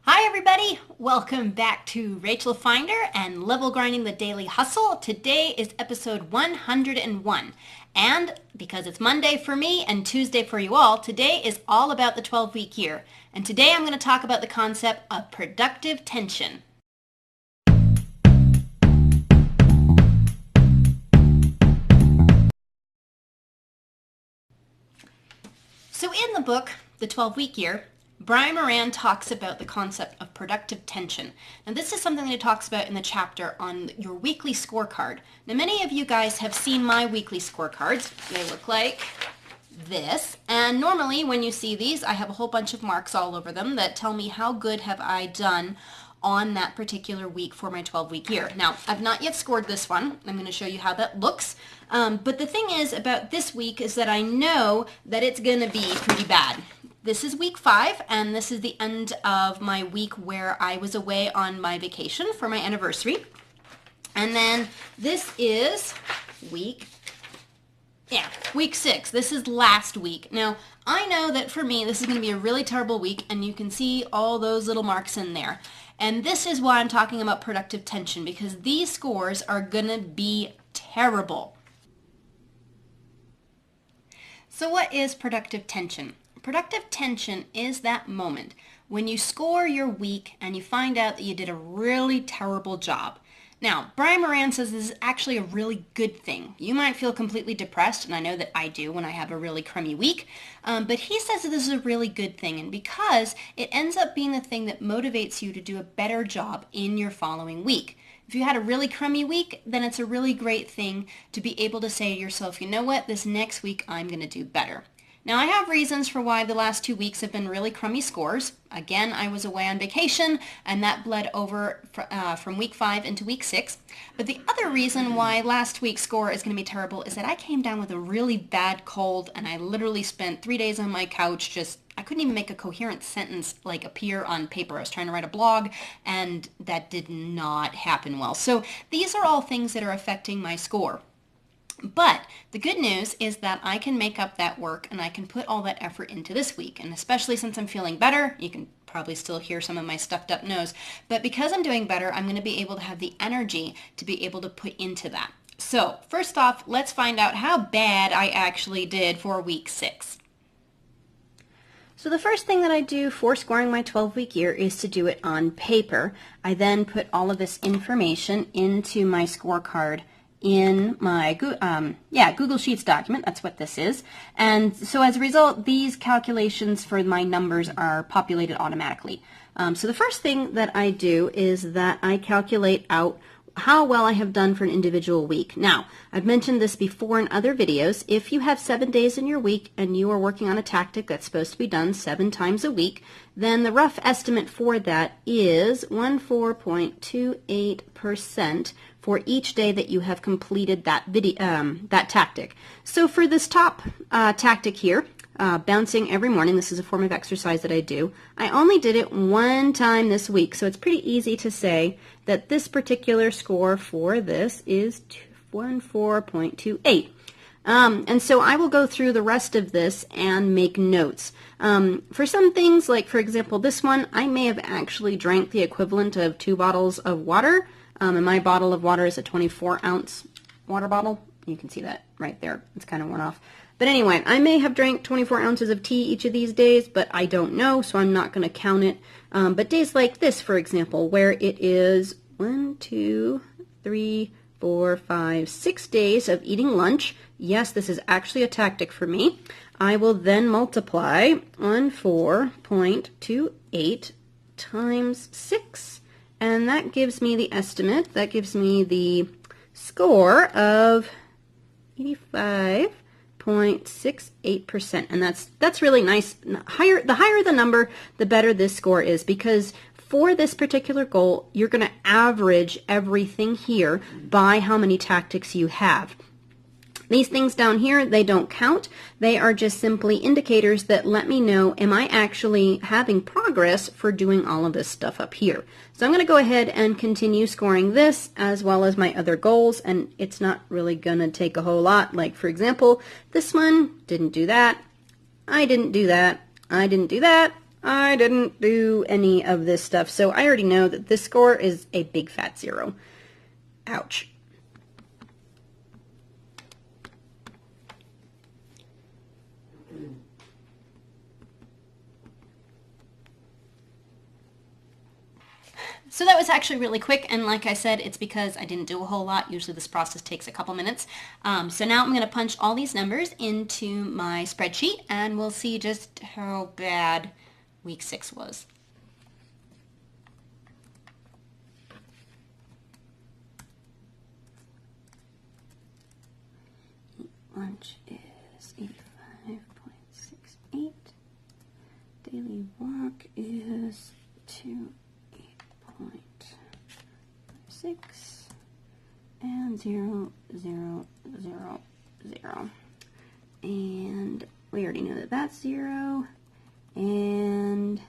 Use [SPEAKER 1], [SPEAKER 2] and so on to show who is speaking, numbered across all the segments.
[SPEAKER 1] Hi everybody! Welcome back to Rachel Finder and Level Grinding the Daily Hustle. Today is episode 101. And because it's Monday for me and Tuesday for you all, today is all about the 12-week year. And today I'm going to talk about the concept of productive tension. So in the book, The 12-Week Year, Brian Moran talks about the concept of productive tension. Now this is something that he talks about in the chapter on your weekly scorecard. Now many of you guys have seen my weekly scorecards. They look like this. And normally when you see these, I have a whole bunch of marks all over them that tell me how good have I done on that particular week for my 12-week year. Now, I've not yet scored this one. I'm going to show you how that looks. But the thing is about this week is that I know that it's going to be pretty bad. This is week 5, and this is the end of my week where I was away on my vacation for my anniversary. And then this is week 6. This is last week. Now, I know that for me, this is going to be a really terrible week, and you can see all those little marks in there. And this is why I'm talking about productive tension, because these scores are going to be terrible. So what is productive tension? Productive tension is that moment when you score your week and you find out that you did a really terrible job. Now, Brian Moran says this is actually a really good thing. You might feel completely depressed, and I know that I do when I have a really crummy week, but he says that this is a really good thing, and because it ends up being the thing that motivates you to do a better job in your following week. If you had a really crummy week, then it's a really great thing to be able to say to yourself, you know what, this next week I'm going to do better. Now, I have reasons for why the last 2 weeks have been really crummy scores. Again, I was away on vacation, and that bled over from week 5 into week 6. But the other reason why last week's score is going to be terrible is that I came down with a really bad cold, and I literally spent 3 days on my couch I couldn't even make a coherent sentence appear on paper. I was trying to write a blog, and that did not happen well. So these are all things that are affecting my score. But the good news is that I can make up that work and I can put all that effort into this week. And especially since I'm feeling better, you can probably still hear some of my stuffed up nose. But because I'm doing better, I'm going to be able to have the energy to be able to put into that. So first off, let's find out how bad I actually did for week 6. So the first thing that I do for scoring my 12-week year is to do it on paper. I then put all of this information into my scorecard in my Google Sheets document. That's what this is. And so as a result, these calculations for my numbers are populated automatically. So the first thing that I do is that I calculate out how well I have done for an individual week. Now, I've mentioned this before in other videos. If you have 7 days in your week and you are working on a tactic that's supposed to be done 7 times a week, then the rough estimate for that is 14.28% for each day that you have completed that that tactic. So for this top tactic here, bouncing every morning, this is a form of exercise that I do. I only did it 1 time this week, so it's pretty easy to say that this particular score for this is 14.28. And so I will go through the rest of this and make notes. For some things, like for example this one, I may have actually drank the equivalent of 2 bottles of water, and my bottle of water is a 24-ounce water bottle. You can see that right there. It's kind of worn off. But anyway, I may have drank 24 ounces of tea each of these days, but I don't know, so I'm not going to count it. But days like this, for example, where it is 1, 2, 3, 4, 5, 6 days of eating lunch. Yes, this is actually a tactic for me. I will then multiply 14.28 times 6, and that gives me the estimate. That gives me the score of 85.68%, and that's really nice. The higher the number, the better this score is, because for this particular goal, you're going to average everything here by how many tactics you have. These things down here, they don't count. They are just simply indicators that let me know, am I actually having progress for doing all of this stuff up here? So I'm going to go ahead and continue scoring this as well as my other goals, and it's not really going to take a whole lot. Like, for example, this one, didn't do that. I didn't do that. I didn't do that. I didn't do any of this stuff, so I already know that this score is a big fat 0. Ouch. So that was actually really quick, and like I said, it's because I didn't do a whole lot. Usually this process takes a couple minutes. So now I'm going to punch all these numbers into my spreadsheet, and we'll see just how bad week 6 was. Lunch is 85.68. Daily walk is 2.6 and 0, 0, 0, 0. And we already know that that's 0 and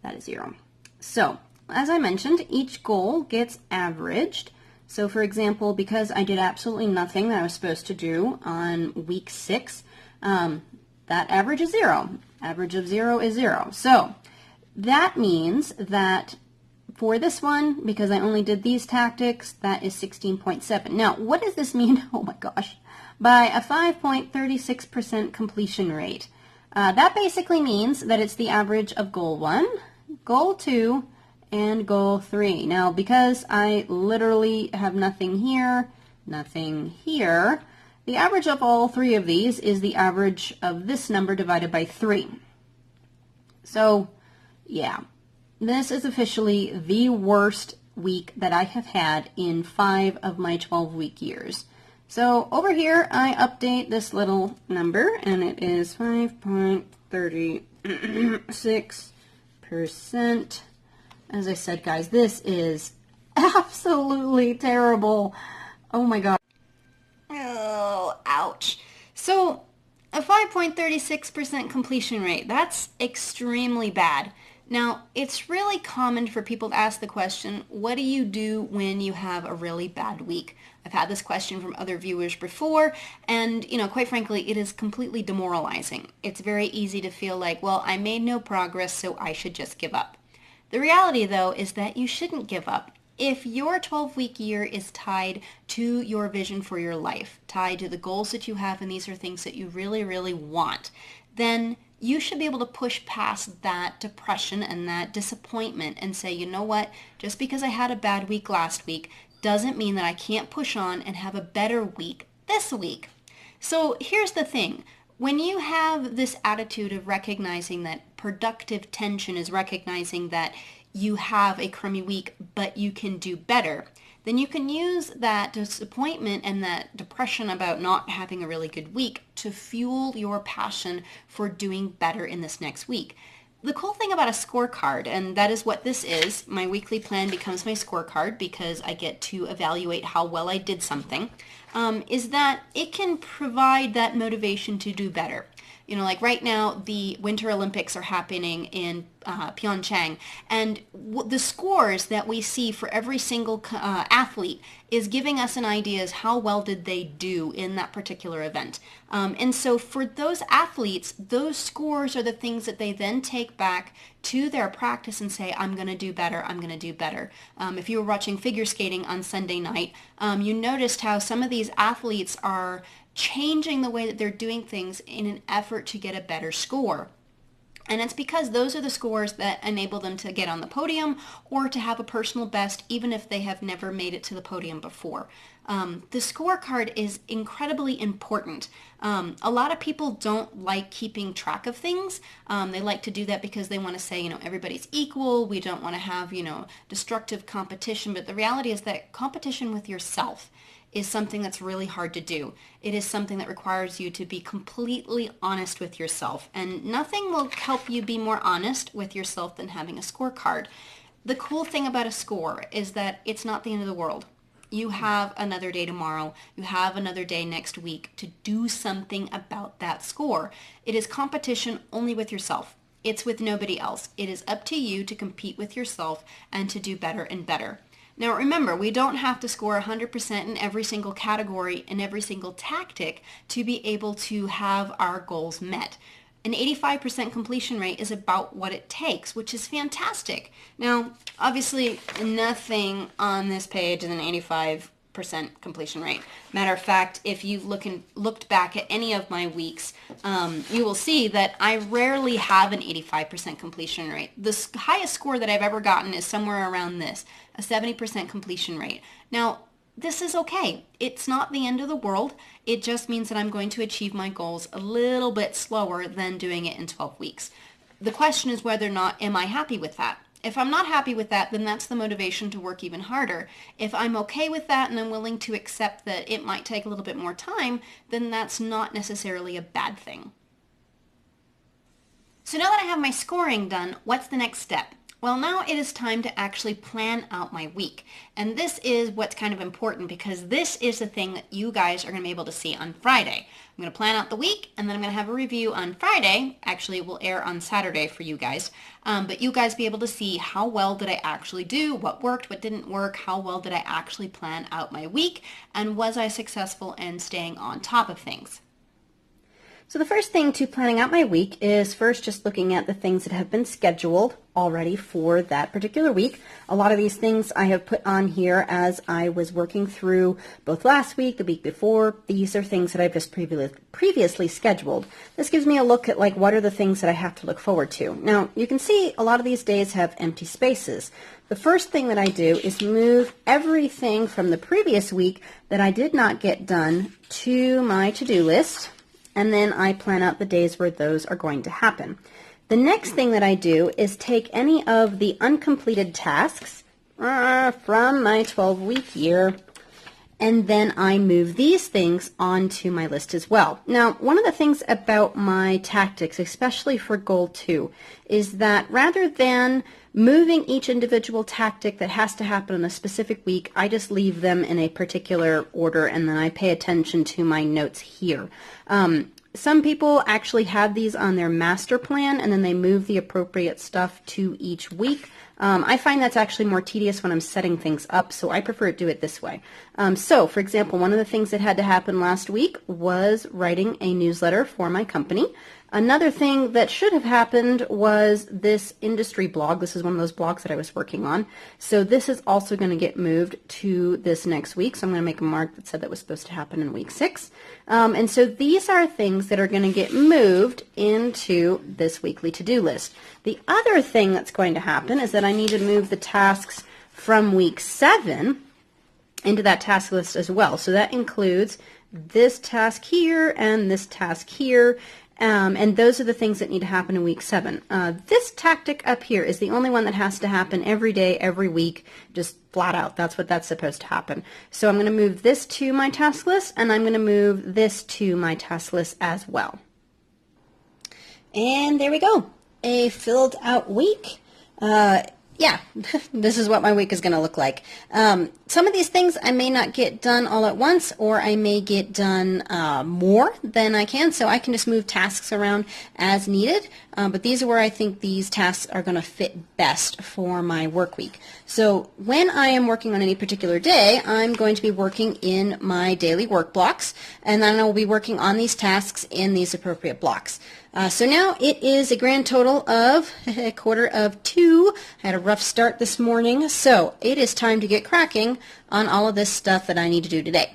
[SPEAKER 1] that is 0. So, as I mentioned, each goal gets averaged. So for example, because I did absolutely nothing that I was supposed to do on week 6, that average is 0. Average of 0 is 0. So that means that for this one, because I only did these tactics, that is 16.7. Now, what does this mean? Oh my gosh. By a 5.36% completion rate. That basically means that it's the average of goal 1, goal 2, and goal 3. Now, because I literally have nothing here, nothing here, the average of all 3 of these is the average of this number divided by 3. So, yeah, this is officially the worst week that I have had in 5 of my 12-week years. So over here, I update this little number, and it is 5.36%. As I said, guys, this is absolutely terrible. Oh my God. Oh, ouch. So a 5.36% completion rate, that's extremely bad. Now, it's really common for people to ask the question, what do you do when you have a really bad week? I've had this question from other viewers before, and, quite frankly, it is completely demoralizing. It's very easy to feel like, well, I made no progress, so I should just give up. The reality, though, is that you shouldn't give up. If your 12-week year is tied to your vision for your life, tied to the goals that you have, and these are things that you really, really want, then you should be able to push past that depression and that disappointment and say, you know what, just because I had a bad week last week doesn't mean that I can't push on and have a better week this week. So here's the thing. When you have this attitude of recognizing that productive tension is recognizing that you have a crummy week, but you can do better, then you can use that disappointment and that depression about not having a really good week to fuel your passion for doing better in this next week. The cool thing about a scorecard, and that is what this is, my weekly plan becomes my scorecard because I get to evaluate how well I did something, is that it can provide that motivation to do better. Like right now, the Winter Olympics are happening in Pyeongchang, and the scores that we see for every single athlete is giving us an idea as how well did they do in that particular event. And so for those athletes, those scores are the things that they then take back to their practice and say, I'm going to do better, I'm going to do better. If you were watching figure skating on Sunday night, you noticed how some of these athletes are changing the way that they're doing things in an effort to get a better score. And it's because those are the scores that enable them to get on the podium or to have a personal best, even if they have never made it to the podium before. The scorecard is incredibly important. A lot of people don't like keeping track of things. They like to do that because they want to say, everybody's equal. We don't want to have, destructive competition. But the reality is that competition with yourself is something that's really hard to do. It is something that requires you to be completely honest with yourself. And nothing will help you be more honest with yourself than having a scorecard. The cool thing about a score is that it's not the end of the world. You have another day tomorrow. You have another day next week to do something about that score. It is competition only with yourself. It's with nobody else. It is up to you to compete with yourself and to do better and better. Now remember, we don't have to score 100% in every single category and every single tactic to be able to have our goals met. An 85% completion rate is about what it takes, which is fantastic. Now, obviously, nothing on this page is an 85% completion rate. Matter of fact, if you've looked back at any of my weeks, you will see that I rarely have an 85% completion rate. The highest score that I've ever gotten is somewhere around this, a 70% completion rate. Now, this is okay. It's not the end of the world. It just means that I'm going to achieve my goals a little bit slower than doing it in 12 weeks. The question is whether or not am I happy with that. If I'm not happy with that, then that's the motivation to work even harder. If I'm okay with that and I'm willing to accept that it might take a little bit more time, then that's not necessarily a bad thing. So now that I have my scoring done, what's the next step? Well, now it is time to actually plan out my week. And this is what's kind of important because this is the thing that you guys are going to be able to see on Friday. I'm going to plan out the week and then I'm going to have a review on Friday. Actually, it will air on Saturday for you guys. But you guys be able to see how well did I actually do, what worked, what didn't work, how well did I actually plan out my week, and was I successful in staying on top of things. So the first thing to planning out my week is first just looking at the things that have been scheduled already for that particular week. A lot of these things I have put on here as I was working through both last week, the week before. These are things that I've just previously scheduled. This gives me a look at like what are the things that I have to look forward to. Now you can see a lot of these days have empty spaces. The first thing that I do is move everything from the previous week that I did not get done to my to-do list. And then I plan out the days where those are going to happen. The next thing that I do is take any of the uncompleted tasks from my 12-week year, and then I move these things onto my list as well. Now, one of the things about my tactics, especially for goal 2, is that rather than moving each individual tactic that has to happen in a specific week, I just leave them in a particular order and then I pay attention to my notes here. Some people actually have these on their master plan and then they move the appropriate stuff to each week. I find that's actually more tedious when I'm setting things up, so I prefer to do it this way. So, for example, one of the things that had to happen last week was writing a newsletter for my company. Another thing that should have happened was this industry blog. This is one of those blogs that I was working on. So this is also going to get moved to this next week. So I'm going to make a mark that said that was supposed to happen in week 6. And so these are things that are going to get moved into this weekly to-do list. The other thing that's going to happen is that I need to move the tasks from week 7 into that task list as well. So that includes this task here and this task here. And those are the things that need to happen in week 7. This tactic up here is the only one that has to happen every day, every week, just flat out. That's that's supposed to happen. So I'm going to move this to my task list, and I'm going to move this to my task list as well. And there we go. A filled out week. Yeah, this is what my week is going to look like. Some of these things I may not get done all at once, or I may get done more than I can, so I can just move tasks around as needed. But these are where I think these tasks are going to fit best for my work week. So when I am working on any particular day, I'm going to be working in my daily work blocks, and then I will be working on these tasks in these appropriate blocks. So now it is a grand total of a quarter of 2. I had a rough start this morning, so it is time to get cracking on all of this stuff that I need to do today.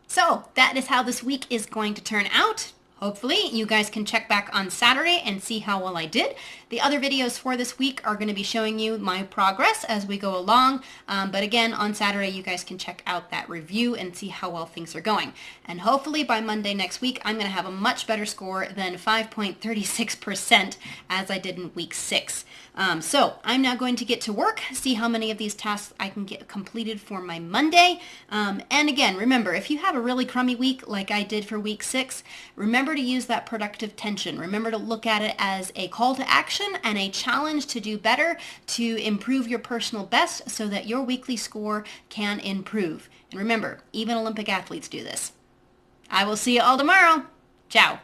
[SPEAKER 1] So that is how this week is going to turn out. Hopefully you guys can check back on Saturday and see how well I did. The other videos for this week are going to be showing you my progress as we go along. But again, on Saturday, you guys can check out that review and see how well things are going. And hopefully by Monday next week, I'm going to have a much better score than 5.36% as I did in week 6. So I'm now going to get to work, see how many of these tasks I can get completed for my Monday. And again, remember, if you have a really crummy week like I did for week 6, remember to use that productive tension. Remember to look at it as a call to action and a challenge to do better, to improve your personal best so that your weekly score can improve. And remember, even Olympic athletes do this. I will see you all tomorrow. Ciao.